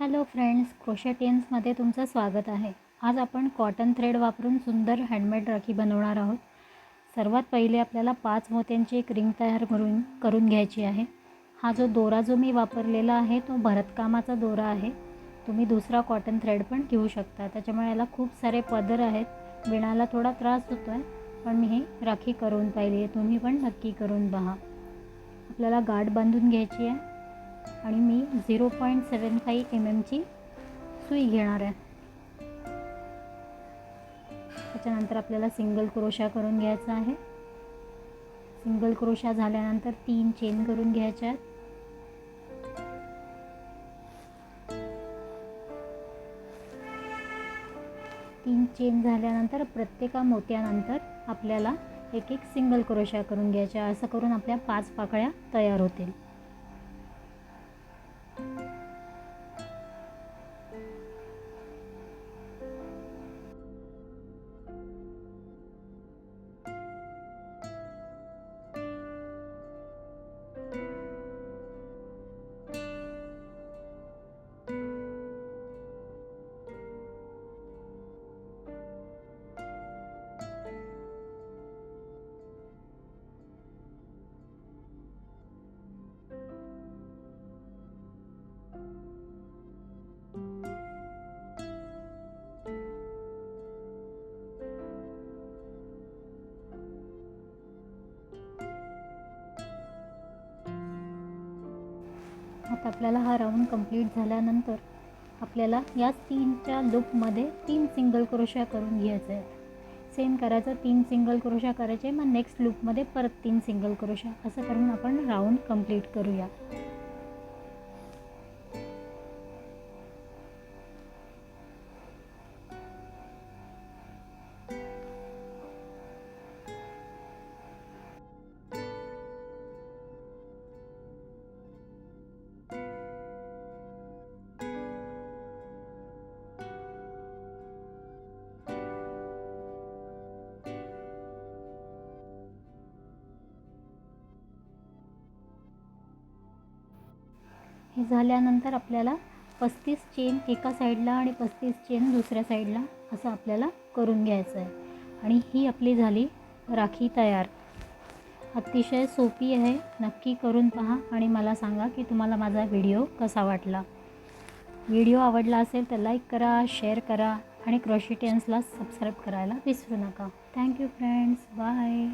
Hello friends, क्रोशेटियन्समध्ये तुमचं स्वागत आहे। आज आपण कॉटन थ्रेड वापरून सुंदर हँडमेड राखी बनवणार आहोत। सर्वात पहिले आपल्याला 5 मोत्यांची एक रिंग तयार करून घ्यायची आहे। हा जो दोरा मी वापरलेला आहे तो भरतकामाचा दोरा आहे। तुम्ही दुसरा कॉटन थ्रेड पण घेऊ शकता। त्याच्यामुळे याला खूप सारे पदर आहेत। विणायला थोडा त्रास होतो आहे, पण मी ही राखी करून पाहिली आहे। तुम्ही पण नक्की करून पहा। आपल्याला गाठ बांधून घ्यायची आहे आणि मी 0.75 mm ची सुई घेणार आहे। त्याच्यानंतर आपल्याला सिंगल क्रोशा करून घ्यायचा आहे। सिंगल क्रोशा झाल्यानंतर 3 चेन करून घ्यायच्या आहेत। तीन चेन झाल्यानंतर प्रत्येक मोत्यानंतर आपल्याला एक सिंगल क्रोशा करून घ्यायचा। असं करून आपल्या 5 पाकळ्या तयार होतील। आता आपल्याला हा राऊंड कंप्लीट झाल्यानंतर आपल्याला या 3च्या लूपमध्ये 3 सिंगल क्रोशा करून घ्यायचे आहेत। सेम करायचं, 3 सिंगल क्रोशा करायचे, मग नेक्स्ट लूपमध्ये परत 3 सिंगल क्रोशा। असं करून आपण राऊंड कंप्लीट करूया। हे झाल्यानंतर आपल्याला 35 चेन एका साईडला आणि 35 चेन दुसऱ्या साईडला असं आपल्याला करून घ्यायचं आहे। आणि ही आपली झाली राखी तयार। अतिशय सोपी आहे, नक्की करून पहा आणि मला सांगा की तुम्हाला माझा व्हिडिओ कसा वाटला। व्हिडिओ आवडला असेल तर लाईक करा, शेअर करा आणि क्रोशेटियन्सला सबस्क्राईब करायला विसरू नका। Thank you friends, bye.